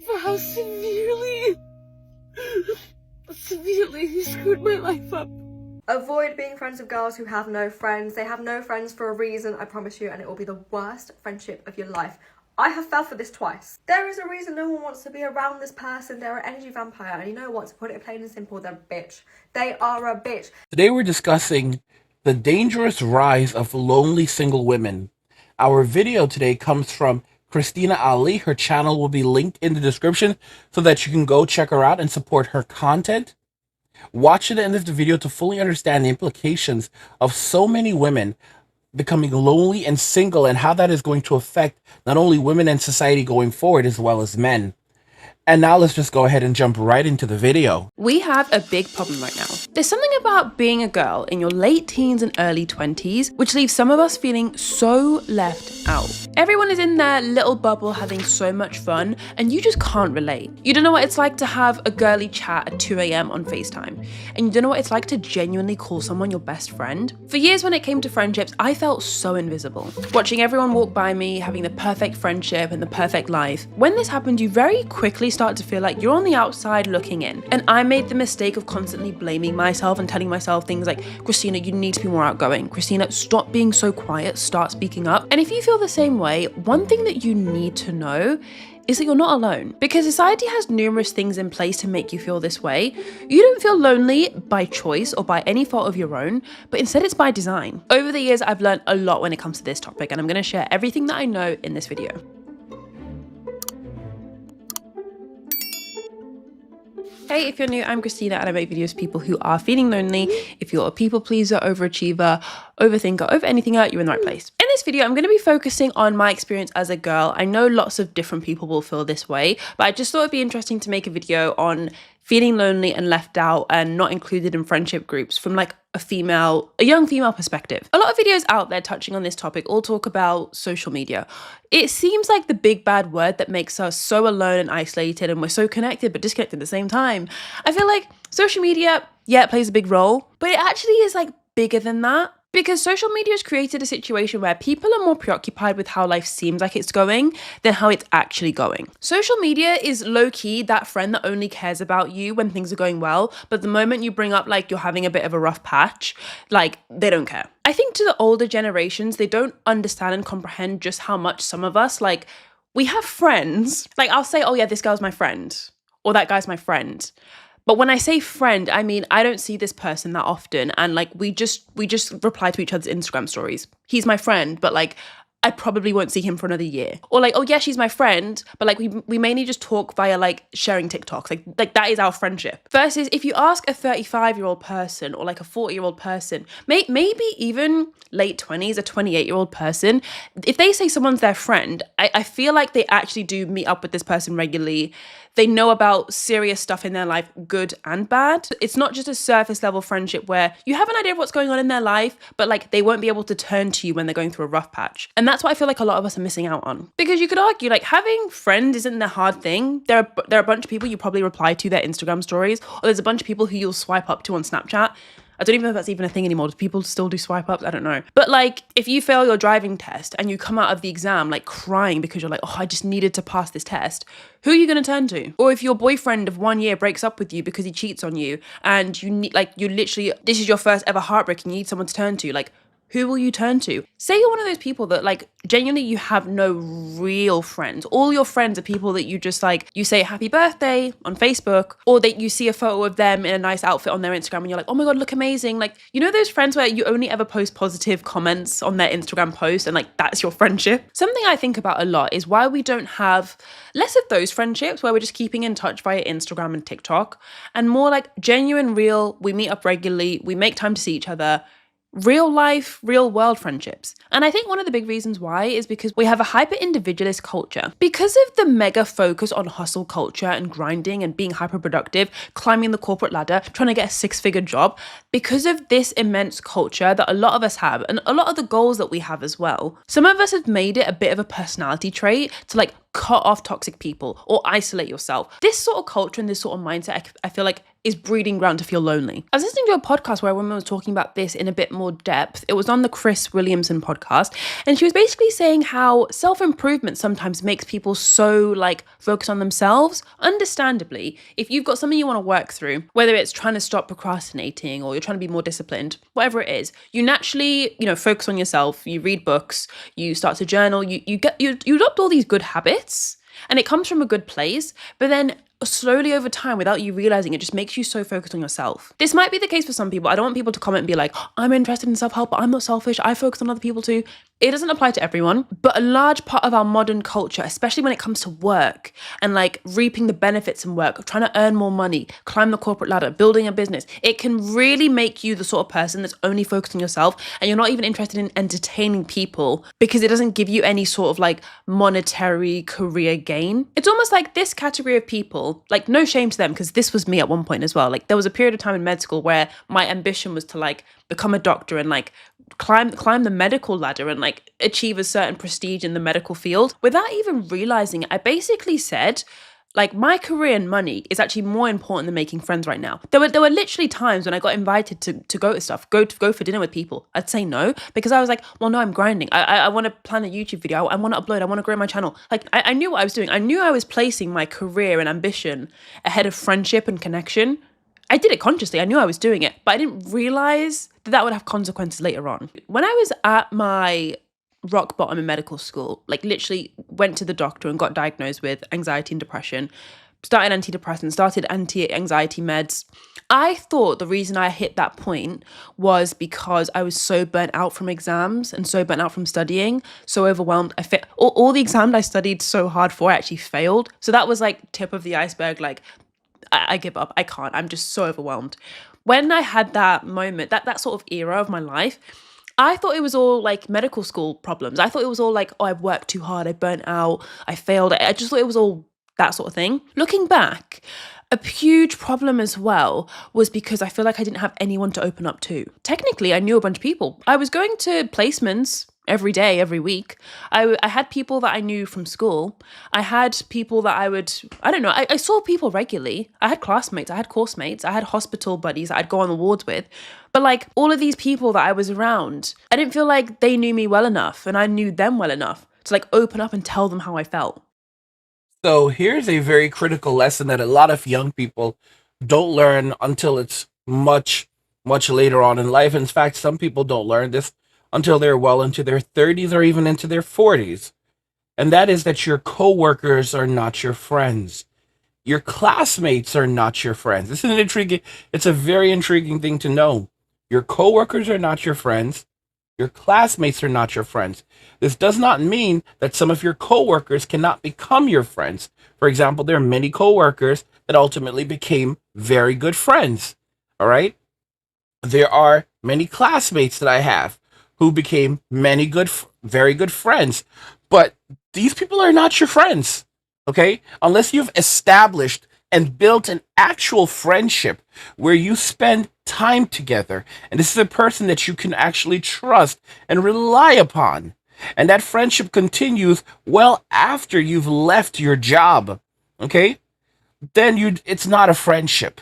for how severely he screwed my life up. Avoid being friends with girls who have no friends. They have no friends for a reason, I promise you, and it will be the worst friendship of your life. I have fell for this twice. There is a reason no one wants to be around this person. They're an energy vampire, and you know what? To put it plain and simple, they're a bitch. They are a bitch. Today we're discussing the dangerous rise of lonely single women. Our video today comes from Christina Ali. Her channel will be linked in the description so that you can go check her out and support her content. Watch to the end of the video to fully understand the implications of so many women becoming lonely and single and how that is going to affect not only women and society going forward as well as men. And now let's just go ahead and jump right into the video. We have a big problem right now. There's something about being a girl in your late teens and early 20s, which leaves some of us feeling so left out. Everyone is in their little bubble having so much fun, and you just can't relate. You don't know what it's like to have a girly chat at 2 a.m. on FaceTime, and you don't know what it's like to genuinely call someone your best friend. For years when it came to friendships, I felt so invisible. Watching everyone walk by me, having the perfect friendship and the perfect life. When this happened, you very quickly start to feel like you're on the outside looking in. And I made the mistake of constantly blaming myself and telling myself things like, Christina, you need to be more outgoing. Christina, stop being so quiet, start speaking up. And if you feel the same way, one thing that you need to know is that you're not alone. Because society has numerous things in place to make you feel this way. You don't feel lonely by choice or by any fault of your own, but instead it's by design. Over the years, I've learned a lot when it comes to this topic, and I'm gonna share everything that I know in this video. Hey, if you're new, I'm Christina and I make videos for people who are feeling lonely. If you're a people pleaser, overachiever, overthinker, over anything out, you're in the right place. In this video, I'm going to be focusing on my experience as a girl. I know lots of different people will feel this way, but I just thought it'd be interesting to make a video on feeling lonely and left out and not included in friendship groups from like a young female perspective. A lot of videos out there touching on this topic all talk about social media. It seems like the big bad word that makes us so alone and isolated, and we're so connected but disconnected at the same time. I feel like social media, yeah, it plays a big role, but it actually is like bigger than that. Because social media has created a situation where people are more preoccupied with how life seems like it's going than how it's actually going. Social media is low-key that friend that only cares about you when things are going well, but the moment you bring up like you're having a bit of a rough patch, like they don't care. I think to the older generations, they don't understand and comprehend just how much some of us, like, we have friends. Like I'll say, oh yeah, this girl's my friend, or that guy's my friend. But when I say friend, I mean, I don't see this person that often. And like, we just reply to each other's Instagram stories. He's my friend, but like, I probably won't see him for another year. Or like, oh yeah, she's my friend, but like we mainly just talk via like sharing TikToks. Like that is our friendship. Versus if you ask a 35-year-old person or like a 40-year-old person, maybe even late 20s, a 28-year-old person, if they say someone's their friend, I feel like they actually do meet up with this person regularly. They know about serious stuff in their life, good and bad. It's not just a surface level friendship where you have an idea of what's going on in their life, but like they won't be able to turn to you when they're going through a rough patch. And that's what I feel like a lot of us are missing out on. Because you could argue like having friends isn't the hard thing. There are a bunch of people you probably reply to their Instagram stories, or there's a bunch of people who you'll swipe up to on Snapchat. I don't even know if that's even a thing anymore. Do people still do swipe ups? I don't know. But like, if you fail your driving test and you come out of the exam like crying because you're like, oh, I just needed to pass this test, who are you going to turn to? Or if your boyfriend of 1 year breaks up with you because he cheats on you and you need, like, you literally, this is your first ever heartbreak and you need someone to turn to, like, who will you turn to? Say you're one of those people that like genuinely you have no real friends. All your friends are people that you just like, you say happy birthday on Facebook, or that you see a photo of them in a nice outfit on their Instagram and you're like, oh my God, look amazing. Like, you know those friends where you only ever post positive comments on their Instagram post and like that's your friendship? Something I think about a lot is why we don't have less of those friendships where we're just keeping in touch via Instagram and TikTok, and more like genuine, real, we meet up regularly, we make time to see each other, real life, real world friendships. And I think one of the big reasons why is because we have a hyper individualist culture. Because of the mega focus on hustle culture and grinding and being hyper productive, climbing the corporate ladder, trying to get a 6-figure job, because of this immense culture that a lot of us have and a lot of the goals that we have as well, some of us have made it a bit of a personality trait to like cut off toxic people or isolate yourself. This sort of culture and this sort of mindset, I feel like is breeding ground to feel lonely. I was listening to a podcast where a woman was talking about this in a bit more depth. It was on the Chris Williamson podcast, and she was basically saying how self-improvement sometimes makes people so like focus on themselves. Understandably, if you've got something you want to work through, whether it's trying to stop procrastinating or you're trying to be more disciplined, whatever it is, you naturally, focus on yourself, you read books, you start to journal, you adopt all these good habits, and it comes from a good place, but then slowly over time, without you realizing, it just makes you so focused on yourself. This might be the case for some people. I don't want people to comment and be like, I'm interested in self-help, but I'm not selfish, I focus on other people too. It doesn't apply to everyone, but a large part of our modern culture, especially when it comes to work and like reaping the benefits in work, trying to earn more money, climb the corporate ladder, building a business, it can really make you the sort of person that's only focused on yourself, and you're not even interested in entertaining people because it doesn't give you any sort of like monetary career gain. It's almost like this category of people, like no shame to them, because this was me at one point as well. Like there was a period of time in med school where my ambition was to like become a doctor and like climb the medical ladder and like achieve a certain prestige in the medical field. Without even realizing it, I basically said, like, my career and money is actually more important than making friends right now. There were literally times when I got invited to go to stuff, go for dinner with people. I'd say no because I was like, well, no, I'm grinding. I want to plan a YouTube video. I want to upload. I want to grow my channel. Like, I knew what I was doing. I knew I was placing my career and ambition ahead of friendship and connection. I did it consciously. I knew I was doing it, but I didn't realize that would have consequences later on. When I was at my rock bottom in medical school, like literally went to the doctor and got diagnosed with anxiety and depression, started antidepressants, started anti-anxiety meds. I thought the reason I hit that point was because I was so burnt out from exams and so burnt out from studying, so overwhelmed. All the exams I studied so hard for, I actually failed. So that was like tip of the iceberg. Like, I give up. I can't. I'm just so overwhelmed. When I had that moment, that sort of era of my life, I thought it was all like medical school problems. I thought it was all like, oh, I worked too hard, I burnt out, I failed. I just thought it was all that sort of thing. Looking back, a huge problem as well was because I feel like I didn't have anyone to open up to. Technically, I knew a bunch of people. I was going to placements every day, every week. I had people that I knew from school. I had people that I saw people regularly. I had classmates, I had course mates, I had hospital buddies that I'd go on the wards with. But like all of these people that I was around, I didn't feel like they knew me well enough and I knew them well enough to like open up and tell them how I felt. So here's a very critical lesson that a lot of young people don't learn until it's much, much later on in life. In fact, some people don't learn this until they're well into their 30s or even into their 40s. And that is that your coworkers are not your friends. Your classmates are not your friends. This is it's a very intriguing thing to know. Your coworkers are not your friends. Your classmates are not your friends. This does not mean that some of your coworkers cannot become your friends. For example, there are many coworkers that ultimately became very good friends. All right? There are many classmates that I have who became very good friends. But these people are not your friends, okay? Unless you've established and built an actual friendship where you spend time together. And this is a person that you can actually trust and rely upon. And that friendship continues well after you've left your job, okay? Then it's not a friendship.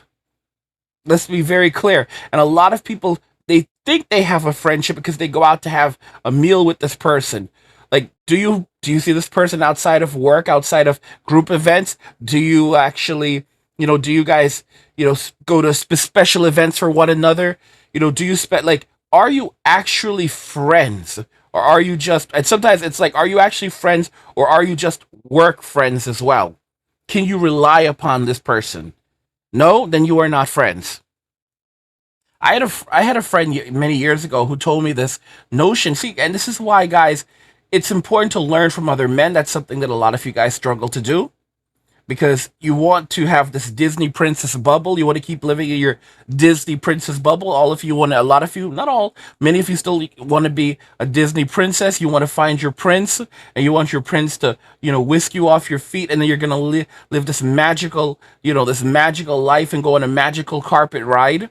Let's be very clear. And a lot of people, they think they have a friendship because they go out to have a meal with this person. Like, do you see this person outside of work, outside of group events? Do you actually, do you guys, go to special events for one another? Do you are you actually friends? Or are you just, and sometimes it's like, are you actually friends or are you just work friends as well? Can you rely upon this person? No, then you are not friends. I had a friend many years ago who told me this notion. See, and this is why, guys, it's important to learn from other men. That's something that a lot of you guys struggle to do because you want to have this Disney princess bubble. You want to keep living in your Disney princess bubble. A lot of you, not all, many of you still want to be a Disney princess. You want to find your prince and you want your prince to, whisk you off your feet. And then you're going to live this magical life and go on a magical carpet ride.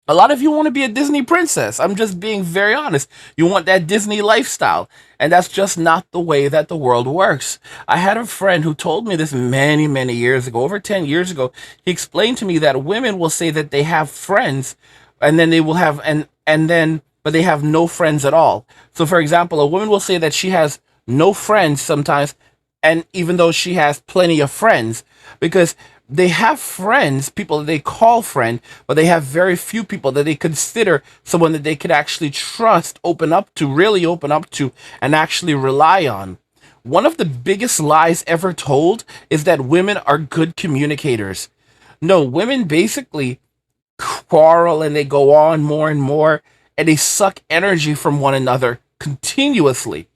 A lot of you want to be a Disney princess. I'm just being very honest. You want that Disney lifestyle. And that's just not the way that the world works. I had a friend who told me this many, many years ago, over 10 years ago. He explained to me that women will say that they have friends and then they will have, and then, but they have no friends at all. So, for example, a woman will say that she has no friends sometimes, and even though she has plenty of friends, because they have friends, people that they call friend, but they have very few people that they consider someone that they could actually trust, open up to, really open up to, and actually rely on. One of the biggest lies ever told is that women are good communicators. No, women basically quarrel and they go on more and more, and they suck energy from one another continuously.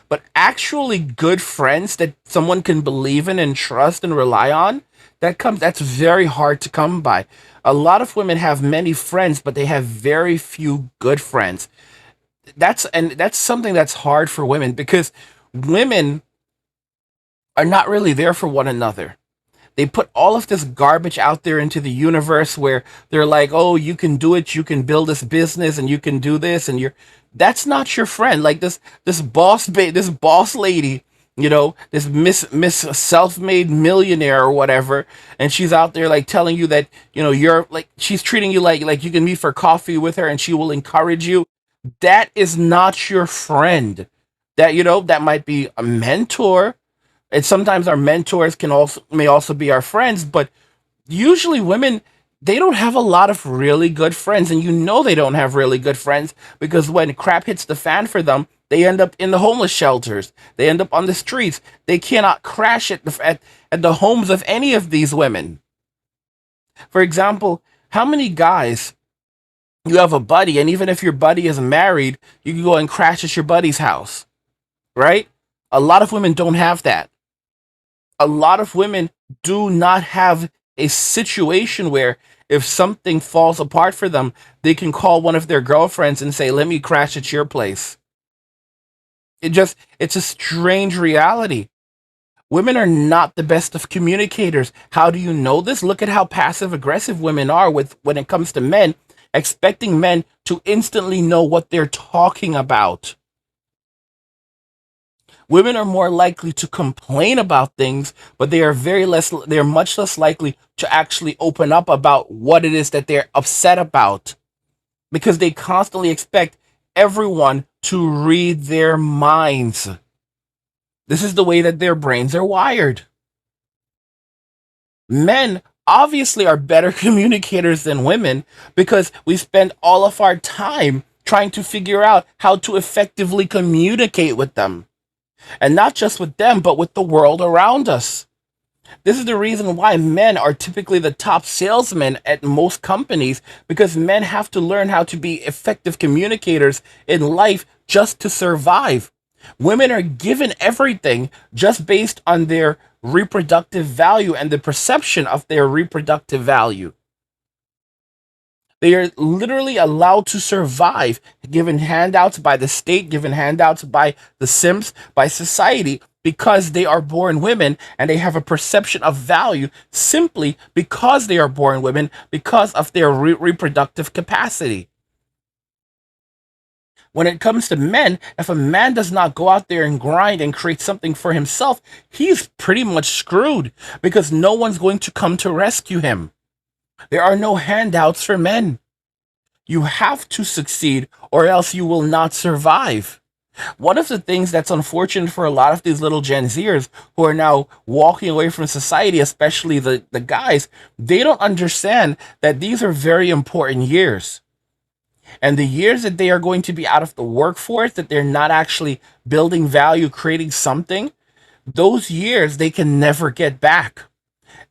But actually good friends that someone can believe in and trust and rely on, that's very hard to come by. A lot of women have many friends, but they have very few good friends. That's something that's hard for women, because women are not really there for one another. They put all of this garbage out there into the universe where they're like, "Oh, you can do it. You can build this business and you can do this." And that's not your friend. Like this boss lady, this Miss self-made millionaire or whatever, and she's out there like telling you that, you're like, she's treating you like you can meet for coffee with her and she will encourage you. That is not your friend. That might be a mentor, and sometimes our mentors may also be our friends, but usually women, they don't have a lot of really good friends, and they don't have really good friends, because when crap hits the fan for them, they end up in the homeless shelters, they end up on the streets. They cannot crash at the homes of any of these women. For example, how many guys, you have a buddy, and even if your buddy is married, you can go and crash at your buddy's house, right? A lot of women don't have that. A lot of women do not have a situation where if something falls apart for them, they can call one of their girlfriends and say, "Let me crash at your place." It's a strange reality. Women are not the best of communicators. How do you know this? Look at how passive aggressive women are when it comes to men, expecting men to instantly know what they're talking about. Women are more likely to complain about things, but they're much less likely to actually open up about what it is that they're upset about, because they constantly expect everyone to read their minds. This is the way that their brains are wired. Men obviously are better communicators than women, because we spend all of our time trying to figure out how to effectively communicate with them. And not just with them, but with the world around us. This is the reason why men are typically the top salesmen at most companies, because men have to learn how to be effective communicators in life just to survive. Women are given everything just based on their reproductive value and the perception of their reproductive value. They are literally allowed to survive, given handouts by the state, given handouts by the Sims, by society, because they are born women, and they have a perception of value simply because they are born women, because of their reproductive capacity. When it comes to men, if a man does not go out there and grind and create something for himself, he's pretty much screwed, because no one's going to come to rescue him. There are no handouts for men. You have to succeed, or else you will not survive. One of the things that's unfortunate for a lot of these little Gen Zers who are now walking away from society, especially the guys, they don't understand that these are very important years. And the years that they are going to be out of the workforce, that they're not actually building value, creating something, those years they can never get back.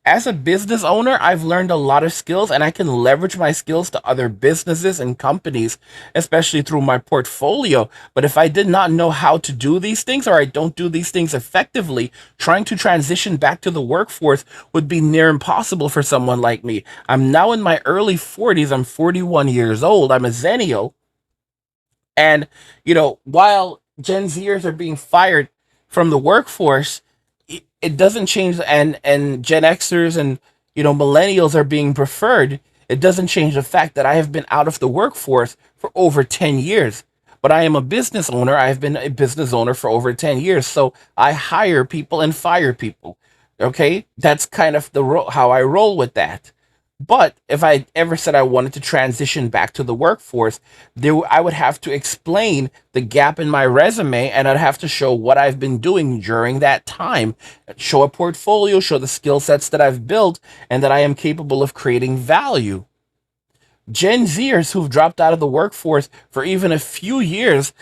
As a business owner, I've learned a lot of skills, and I can leverage my skills to other businesses and companies, especially through my portfolio. But if I did not know how to do these things, or I don't do these things effectively, trying to transition back to the workforce would be near impossible for someone like me. I'm now in my early 40s. I'm 41 years old. I'm a Zennial. And, while Gen Zers are being fired from the workforce, it doesn't change, and Gen Xers and millennials are being preferred. It doesn't change the fact that I have been out of the workforce for over 10 years. But I am a business owner. I have been a business owner for over 10 years. So I hire people and fire people. Okay? That's kind of how I roll with that. But if I ever said I wanted to transition back to the workforce, I would have to explain the gap in my resume, and I'd have to show what I've been doing during that time, show a portfolio, show the skill sets that I've built, and that I am capable of creating value. Gen Zers who've dropped out of the workforce for even a few years,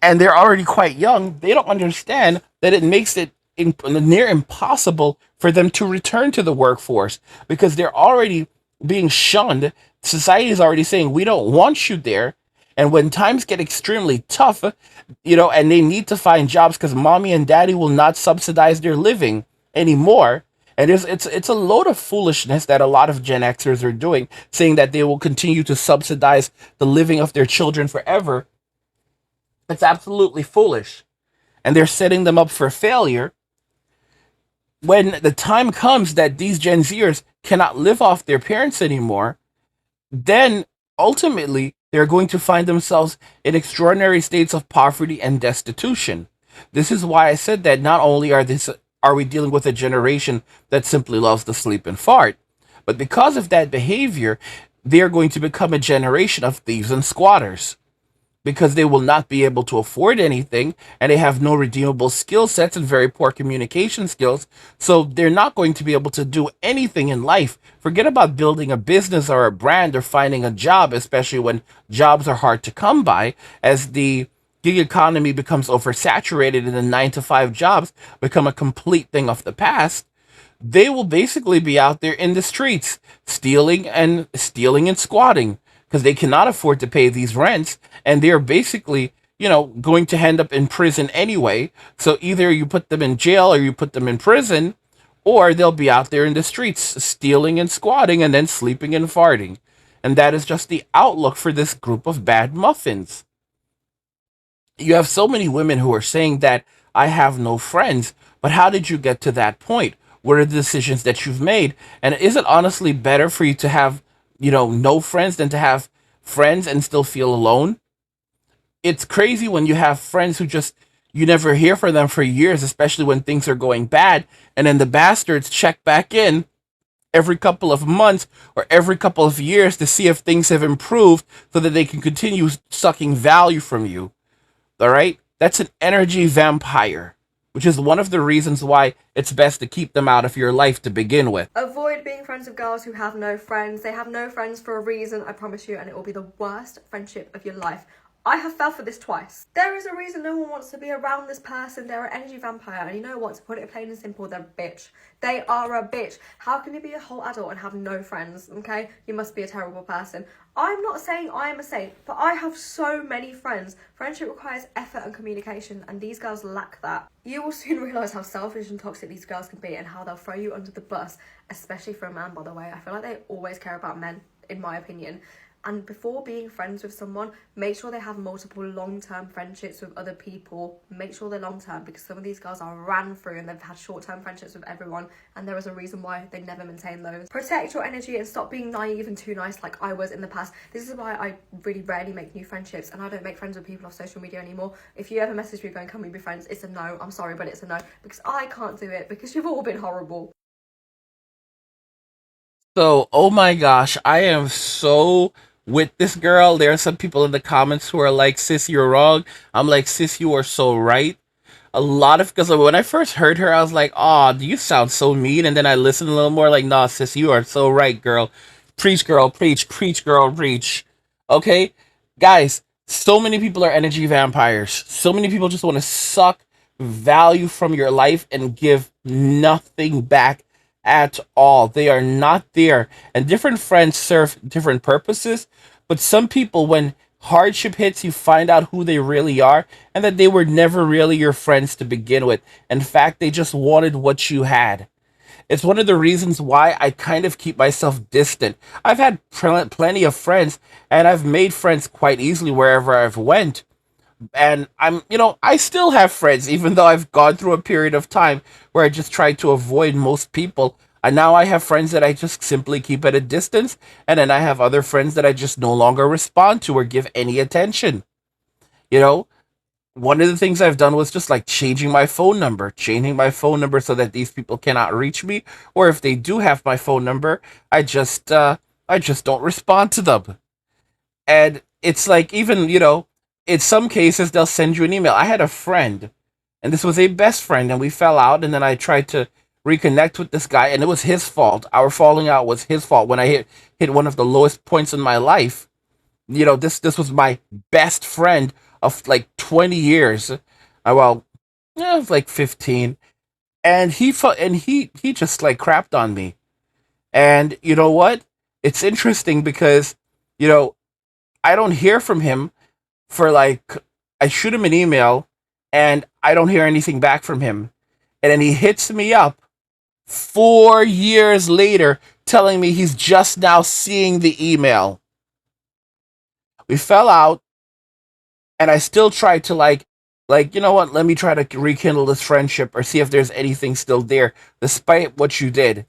and they're already quite young, they don't understand that it makes it near impossible for them to return to the workforce because they're already being shunned. Society is already saying, we don't want you there. And when times get extremely tough, and they need to find jobs because mommy and daddy will not subsidize their living anymore. And it's a load of foolishness that a lot of Gen Xers are doing, saying that they will continue to subsidize the living of their children forever. It's absolutely foolish. And they're setting them up for failure. When the time comes that these Gen Zers cannot live off their parents anymore, then ultimately they're going to find themselves in extraordinary states of poverty and destitution. This is why I said that not only are we dealing with a generation that simply loves to sleep and fart, but because of that behavior, they're going to become a generation of thieves and squatters. Because they will not be able to afford anything, and they have no redeemable skill sets and very poor communication skills. So they're not going to be able to do anything in life. Forget about building a business or a brand or finding a job, especially when jobs are hard to come by, as the gig economy becomes oversaturated and the 9-to-5 jobs become a complete thing of the past. They will basically be out there in the streets stealing and squatting, because they cannot afford to pay these rents, and they're basically, going to end up in prison anyway. So either you put them in jail or you put them in prison, or they'll be out there in the streets stealing and squatting and then sleeping and farting. And that is just the outlook for this group of bad muffins. You have so many women who are saying that I have no friends, but how did you get to that point? What are the decisions that you've made? And is it honestly better for you to have no friends than to have friends and still feel alone? It's crazy when you have friends who you never hear from them for years, especially when things are going bad. And then the bastards check back in every couple of months or every couple of years to see if things have improved so that they can continue sucking value from you. All right? That's an energy vampire, which is one of the reasons why it's best to keep them out of your life to begin with. Avoid being friends with girls who have no friends. They have no friends for a reason, I promise you, and it will be the worst friendship of your life. I have fell for this twice. There is a reason no one wants to be around this person. They're an energy vampire, and you know what? To put it plain and simple, they're a bitch. They are a bitch. How can you be a whole adult and have no friends, okay? You must be a terrible person. I'm not saying I am a saint, but I have so many friends. Friendship requires effort and communication, and these girls lack that. You will soon realise how selfish and toxic these girls can be and how they'll throw you under the bus, especially for a man, by the way. I feel like they always care about men, in my opinion. And before being friends with someone, make sure they have multiple long-term friendships with other people. Make sure they're long-term, because some of these girls are ran through and they've had short-term friendships with everyone, and there is a reason why they never maintain those. Protect your energy and stop being naive and too nice like I was in the past. This is why I really rarely make new friendships, and I don't make friends with people off social media anymore. If you ever message me going, can we be friends? It's a no. I'm sorry, but it's a no, because I can't do it, because you've all been horrible. So, oh my gosh, I am so with this girl. There are some people in the comments who are like, sis, you're wrong. I'm like, sis, you are so right. Because when I first heard her, I was like, oh, do you sound so mean? And then I listened a little more, like, nah, sis, you are so right, girl. Preach, girl, preach, preach, girl, preach. Okay? Guys, so many people are energy vampires. So many people just want to suck value from your life and give nothing back at all. They are not there. And different friends serve different purposes. But some people, when hardship hits, you find out who they really are and that they were never really your friends to begin with. In fact, they just wanted what you had. It's one of the reasons why I kind of keep myself distant. I've had plenty of friends, and I've made friends quite easily wherever I've went. And I still have friends, even though I've gone through a period of time where I just tried to avoid most people. And now I have friends that I just simply keep at a distance, and then I have other friends that I just no longer respond to or give any attention. You know, one of the things I've done was just like changing my phone number so that these people cannot reach me, or if they do have my phone number, I just don't respond to them. And it's like, even, in some cases they'll send you an email. I had a friend, and this was a best friend, and we fell out, and then I tried to reconnect with this guy, and it was his fault. Our falling out was his fault. When I hit one of the lowest points in my life, this was my best friend of like 20 years. Well, yeah, like 15. And he just like crapped on me. And you know what? It's interesting because, you know, I don't hear from him for like, I shoot him an email and I don't hear anything back from him. And then he hits me up 4 years later telling me he's just now seeing the email. We fell out, and I still tried to you know what, let me try to rekindle this friendship or see if there's anything still there, despite what you did.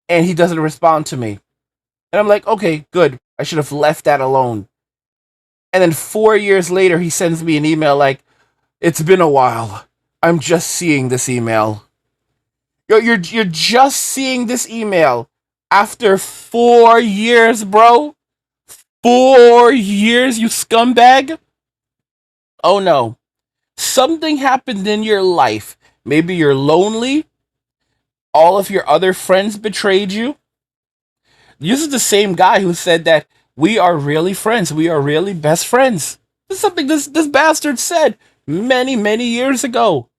And he doesn't respond to me. And I'm like, okay, good. I should have left that alone. And then 4 years later, he sends me an email like, it's been a while. I'm just seeing this email. You're just seeing this email after 4 years, bro. 4 years, you scumbag. Oh no. Something happened in your life. Maybe you're lonely. All of your other friends betrayed you. This is the same guy who said that we are really friends. We are really best friends. This is something this bastard said many, many years ago.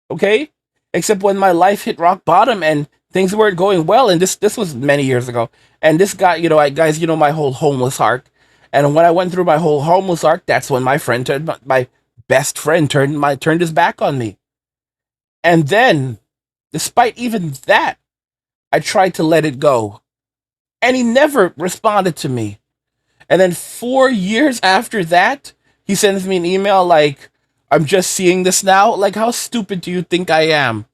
Okay? Except when my life hit rock bottom and things weren't going well, and this was many years ago. And this guy, guys, my whole homeless arc. And when I went through my whole homeless arc, that's when my best friend turned his back on me. And then, despite even that, I tried to let it go. And he never responded to me. And then 4 years after that, he sends me an email like, I'm just seeing this now. Like, how stupid do you think I am?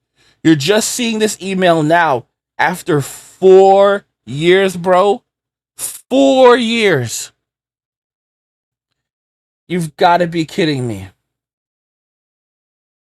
You're just seeing this email now after 4 years, bro. 4 years. You've got to be kidding me.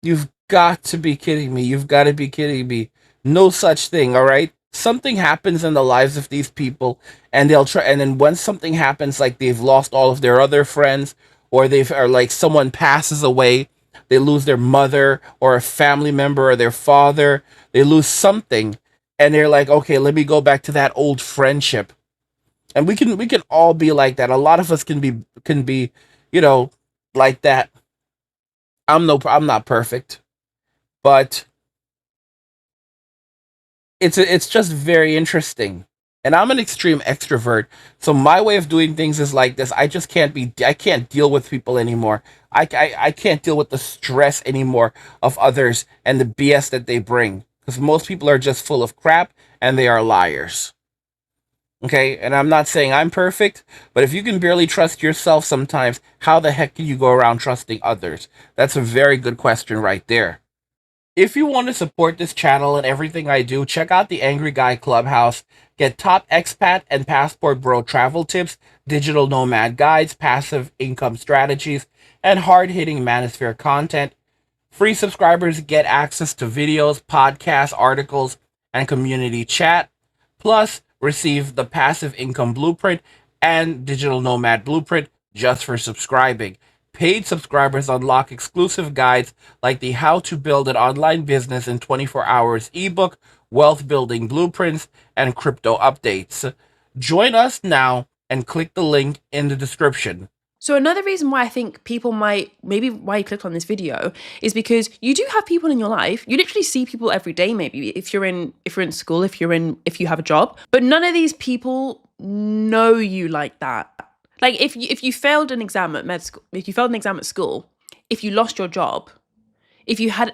You've got to be kidding me. You've got to be kidding me. No such thing, all right? Something happens in the lives of these people, and they'll try, and then when something happens, like they've lost all of their other friends, or like someone passes away, they lose their mother or a family member or their father, they lose something, and they're like, okay, let me go back to that old friendship. And we can all be like that. A lot of us can be, like that. I'm not perfect, but it's just very interesting. And I'm an extreme extrovert, so my way of doing things is like this. I can't deal with people anymore. I can't deal with the stress anymore of others and the BS that they bring, because most people are just full of crap and they are liars. Okay, and I'm not saying I'm perfect, but if you can barely trust yourself sometimes, how the heck can you go around trusting others? That's a very good question right there. If you want to support this channel and everything I do, check out the Angry Guy Clubhouse. Get top expat and passport bro travel tips, digital nomad guides, passive income strategies, and hard-hitting manosphere content. Free subscribers get access to videos, podcasts, articles, and community chat. Plus, receive the passive income blueprint and digital nomad blueprint just for subscribing. Paid subscribers unlock exclusive guides like the How to Build an Online Business in 24 Hours ebook, wealth building blueprints, and crypto updates. Join us now and click the link in the description. So another reason why I think people maybe why you clicked on this video is because you do have people in your life. You literally see people every day, maybe if you're in school, if you have a job, but none of these people know you like that. Like if you failed an exam at med school, if you failed an exam at school, if you lost your job, if you had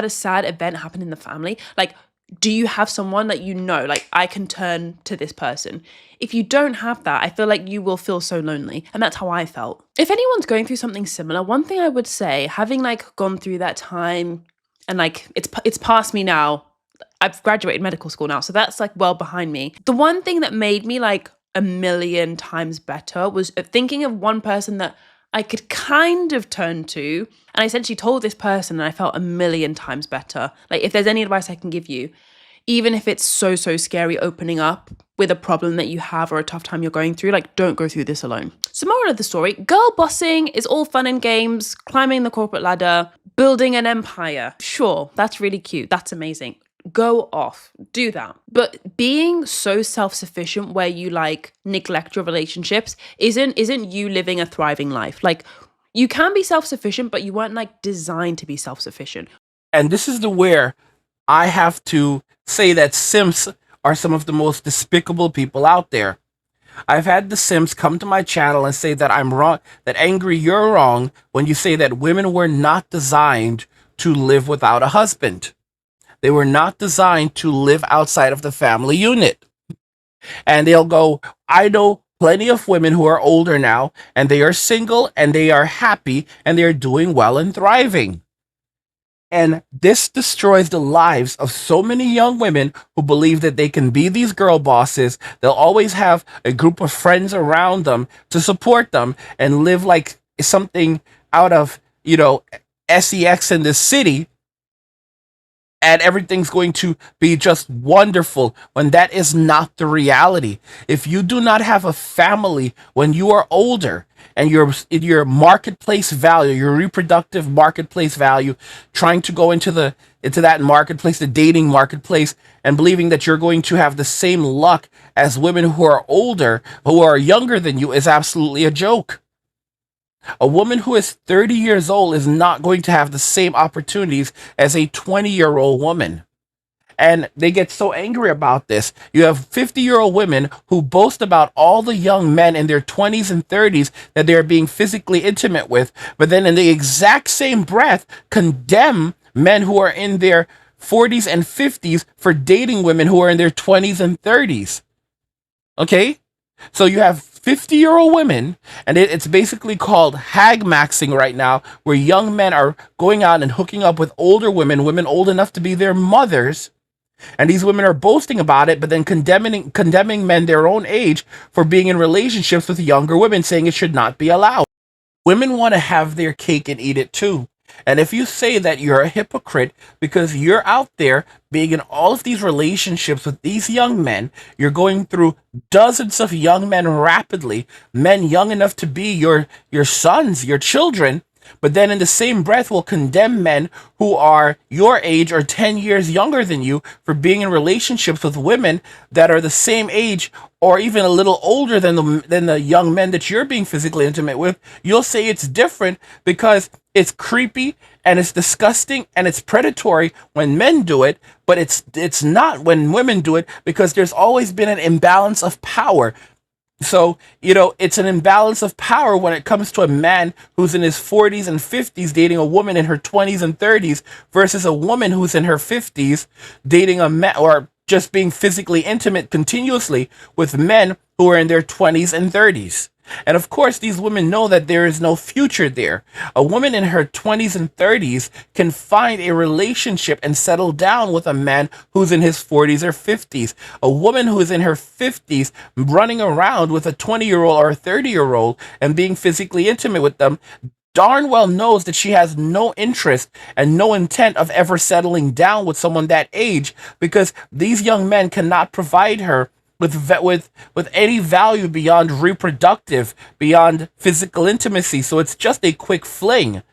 a sad event happen in the family, like, do you have someone that like, I can turn to this person? If you don't have that, I feel like you will feel so lonely. And that's how I felt. If anyone's going through something similar, one thing I would say, having like gone through that time and like it's past me now, I've graduated medical school now, so that's like well behind me. The one thing that made me like a million times better was thinking of one person that I could kind of turn to. And I essentially told this person and I felt a million times better. Like, if there's any advice I can give you, even if it's so scary opening up with a problem that you have or a tough time you're going through, like, don't go through this alone. So moral of the story, girl bossing is all fun and games, climbing the corporate ladder, building an empire. Sure, that's really cute. That's amazing. Go off, do that. But being so self-sufficient where you like neglect your relationships isn't you living a thriving life. Like, you can be self-sufficient, but you weren't like designed to be self-sufficient. And this is where I have to say that simps are some of the most despicable people out there. I've had the simps come to my channel and say that I'm wrong, that Angry, you're wrong when you say that women were not designed to live without a husband. They were not designed to live outside of the family unit. And they'll go, I know plenty of women who are older now, and they are single, and they are happy, and they're doing well and thriving. And this destroys the lives of so many young women who believe that they can be these girl bosses. They'll always have a group of friends around them to support them and live like something out of, SEX in the city. And everything's going to be just wonderful when that is not the reality. If you do not have a family when you are older and your marketplace value, your reproductive marketplace value, trying to go into that marketplace, the dating marketplace, and believing that you're going to have the same luck as women who are older, who are younger than you, is absolutely a joke. A woman who is 30 years old is not going to have the same opportunities as a 20-year-old woman. And they get so angry about this. You have 50-year-old women who boast about all the young men in their 20s and 30s that they're being physically intimate with, but then in the exact same breath condemn men who are in their 40s and 50s for dating women who are in their 20s and 30s. Okay? So you have 50-year-old women, and it's basically called hag maxing right now, where young men are going out and hooking up with older women old enough to be their mothers, and these women are boasting about it, but then condemning men their own age for being in relationships with younger women, saying it should not be allowed. Women want to have their cake and eat it too. And if you say that you're a hypocrite because you're out there being in all of these relationships with these young men, you're going through dozens of young men rapidly, men young enough to be your sons, your children, but then in the same breath will condemn men who are your age or 10 years younger than you for being in relationships with women that are the same age or even a little older than the young men that you're being physically intimate with. You'll say it's different because it's creepy and it's disgusting and it's predatory when men do it, but it's not when women do it, because there's always been an imbalance of power. So, it's an imbalance of power when it comes to a man who's in his 40s and 50s dating a woman in her 20s and 30s versus a woman who's in her 50s dating a man or just being physically intimate continuously with men who are in their 20s and 30s. And of course, these women know that there is no future there. A woman in her 20s and 30s can find a relationship and settle down with a man who's in his 40s or 50s. A woman who is in her 50s running around with a 20-year-old or a 30-year-old and being physically intimate with them darn well knows that she has no interest and no intent of ever settling down with someone that age, because these young men cannot provide her with any value beyond reproductive, beyond physical intimacy. So it's just a quick fling.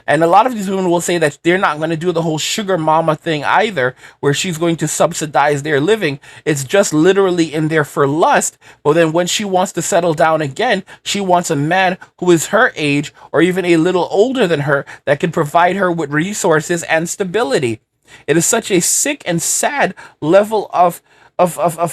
And a lot of these women will say that they're not going to do the whole sugar mama thing either, where she's going to subsidize their living. It's just literally in there for lust. But then when she wants to settle down again, she wants a man who is her age or even a little older than her that can provide her with resources and stability. It is such a sick and sad level of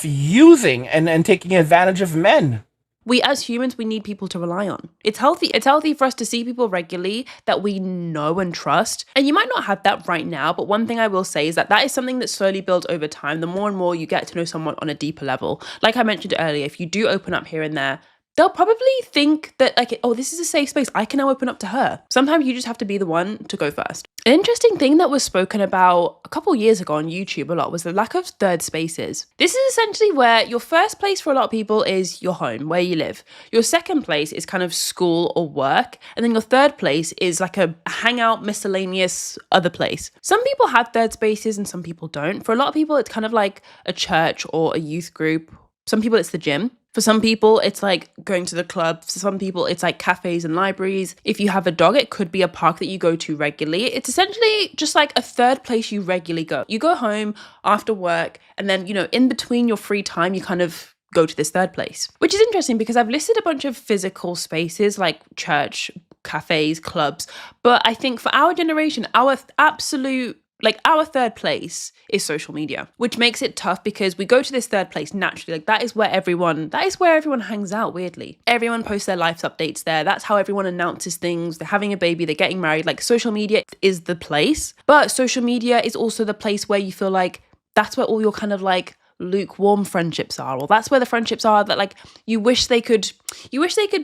using and taking advantage of men. We as humans, we need people to rely on. It's healthy. It's healthy for us to see people regularly that we know and trust. And you might not have that right now, but one thing I will say is that is something that slowly builds over time. The more and more you get to know someone on a deeper level. Like I mentioned earlier, if you do open up here and there, they'll probably think that like, oh, this is a safe space. I can now open up to her. Sometimes you just have to be the one to go first. An interesting thing that was spoken about a couple years ago on YouTube a lot was the lack of third spaces. This is essentially where your first place for a lot of people is your home, where you live. Your second place is kind of school or work. And then your third place is like a hangout, miscellaneous other place. Some people have third spaces and some people don't. For a lot of people, it's kind of like a church or a youth group. Some people, it's the gym. For some people, it's like going to the club. For some people, it's like cafes and libraries. If you have a dog, it could be a park that you go to regularly. It's essentially just like a third place you regularly go. You go home after work, and then, you know, in between your free time, you kind of go to this third place, which is interesting because I've listed a bunch of physical spaces like church, cafes, clubs. But I think for our generation, our third place is social media, which makes it tough because we go to this third place naturally. Like that is where everyone hangs out, weirdly. Everyone posts their life updates there. That's how everyone announces things. They're having a baby, they're getting married. Like social media is the place, but social media is also the place where you feel like that's where all your kind of like lukewarm friendships are, or that's where the friendships are that like you wish they could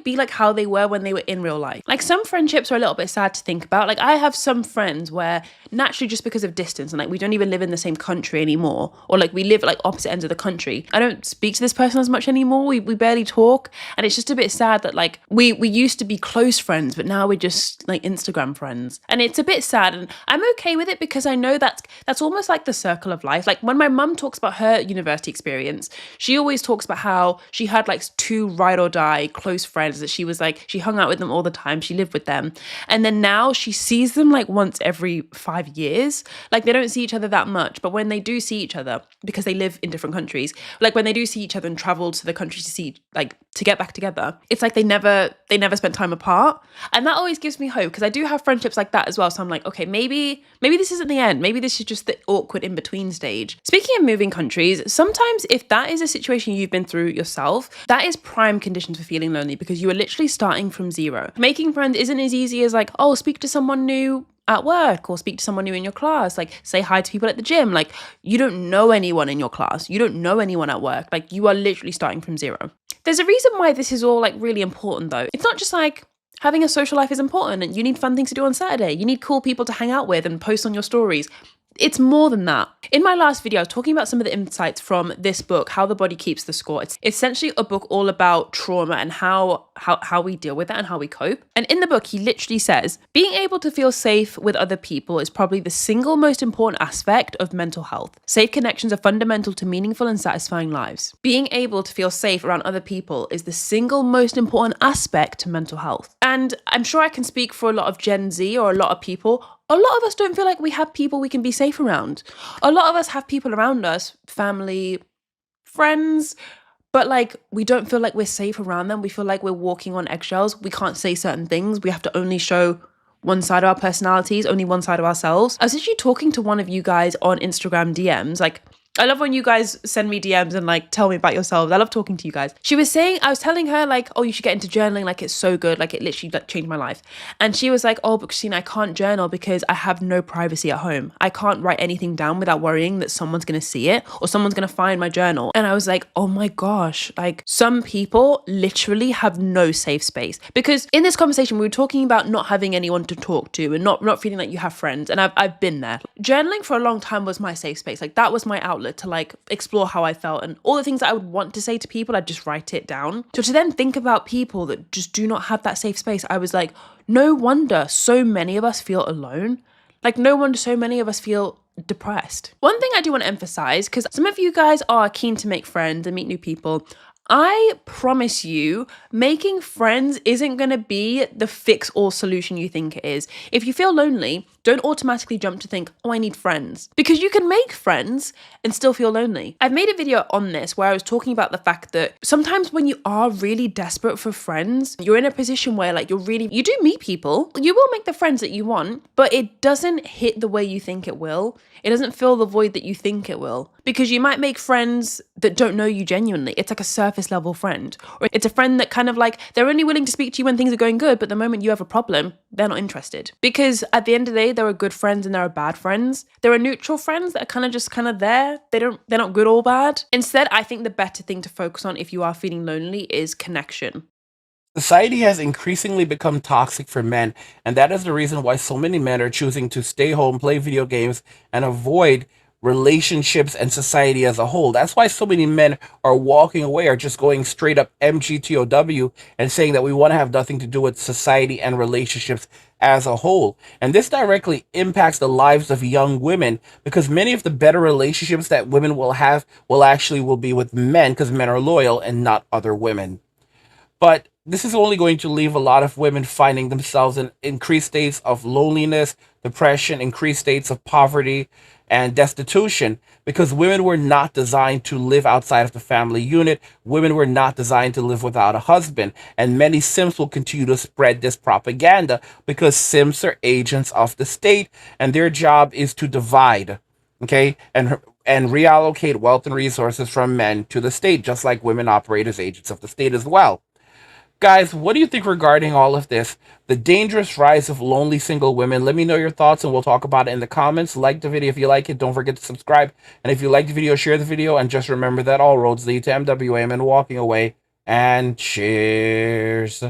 be like how they were when they were in real life. Like some friendships are a little bit sad to think about. Like I have some friends where naturally just because of distance and like we don't even live in the same country anymore, or like we live at like opposite ends of the country, I don't speak to this person as much anymore. We barely talk, and it's just a bit sad that like we used to be close friends, but now we're just like Instagram friends, and it's a bit sad. And I'm okay with it because I know that's almost like the circle of life. Like when my mum talks about her university experience, she always talks about how she had like 2 ride or die close friends that she was like, she hung out with them all the time, she lived with them, and then now she sees them like once every 5 years. Like they don't see each other that much, but when they do see each other, because they live in different countries, like when they do see each other and travel to the country to see, like to get back together, it's like they never spent time apart. And that always gives me hope because I do have friendships like that as well. So I'm like, okay, maybe this isn't the end. Maybe this is just the awkward in between stage. Speaking of moving countries, sometimes if that is a situation you've been through yourself, that is prime conditions for feeling lonely because you are literally starting from zero. Making friends isn't as easy as like, oh, speak to someone new at work or speak to someone new in your class, like say hi to people at the gym. Like you don't know anyone in your class, you don't know anyone at work, like you are literally starting from zero. There's a reason why this is all like really important though. It's not just like having a social life is important and you need fun things to do on Saturday, you need cool people to hang out with and post on your stories. It's more than that. In my last video, I was talking about some of the insights from this book, How the Body Keeps the Score. It's essentially a book all about trauma and how we deal with that and how we cope. And in the book, he literally says, being able to feel safe with other people is probably the single most important aspect of mental health. Safe connections are fundamental to meaningful and satisfying lives. Being able to feel safe around other people is the single most important aspect to mental health. And I'm sure I can speak for a lot of Gen Z or a lot of people. A lot of us don't feel like we have people we can be safe around. A lot of us have people around us, family, friends, but like we don't feel like we're safe around them. We feel like we're walking on eggshells. We can't say certain things. We have to only show one side of our personalities, only one side of ourselves. I was actually talking to one of you guys on Instagram DMs, like I love when you guys send me DMs and like tell me about yourselves. I love talking to you guys. She was saying, I was telling her like, oh, you should get into journaling. Like it's so good. Like it literally like changed my life. And she was like, oh, but Christina, I can't journal because I have no privacy at home. I can't write anything down without worrying that someone's going to see it or someone's going to find my journal. And I was like, oh my gosh, like some people literally have no safe space. Because in this conversation, we were talking about not having anyone to talk to and not feeling like you have friends. And I've been there. Journaling for a long time was my safe space. Like that was my outlet to like explore how I felt, and all the things that I would want to say to people, I'd just write it down. So to then think about people that just do not have that safe space, I was like, no wonder so many of us feel alone. Like no wonder so many of us feel depressed. One thing I do want to emphasize, because some of you guys are keen to make friends and meet new people, I promise you, making friends isn't going to be the fix-all solution you think it is. If you feel lonely, don't automatically jump to think, oh, I need friends. Because you can make friends and still feel lonely. I've made a video on this where I was talking about the fact that sometimes when you are really desperate for friends, you're in a position where like you do meet people, you will make the friends that you want, but it doesn't hit the way you think it will. It doesn't fill the void that you think it will. Because you might make friends that don't know you genuinely. It's like a surface level friend. Or it's a friend that kind of like, they're only willing to speak to you when things are going good, but the moment you have a problem, they're not interested. Because at the end of the day, there are good friends and there are bad friends. There are neutral friends that are kind of there. They're not good or bad. Instead, I think the better thing to focus on if you are feeling lonely is connection. Society has increasingly become toxic for men, and that is the reason why so many men are choosing to stay home, play video games, and avoid relationships and society as a whole. That's why so many men are walking away or just going straight up MGTOW and saying that we want to have nothing to do with society and relationships as a whole. And this directly impacts the lives of young women because many of the better relationships that women will have will be with men because men are loyal and not other women. But this is only going to leave a lot of women finding themselves in increased states of loneliness, depression, increased states of poverty, and destitution because women were not designed to live outside of the family unit. Women were not designed to live without a husband. And many Sims will continue to spread this propaganda because Sims are agents of the state and their job is to divide, okay, and reallocate wealth and resources from men to the state, just like women operate as agents of the state as well. Guys, what do you think regarding all of this? The dangerous rise of lonely single women. Let me know your thoughts and we'll talk about it in the comments. Like the video if you like it. Don't forget to subscribe. And if you like the video, share the video. And just remember that all roads lead to MWM and walking away. And cheers.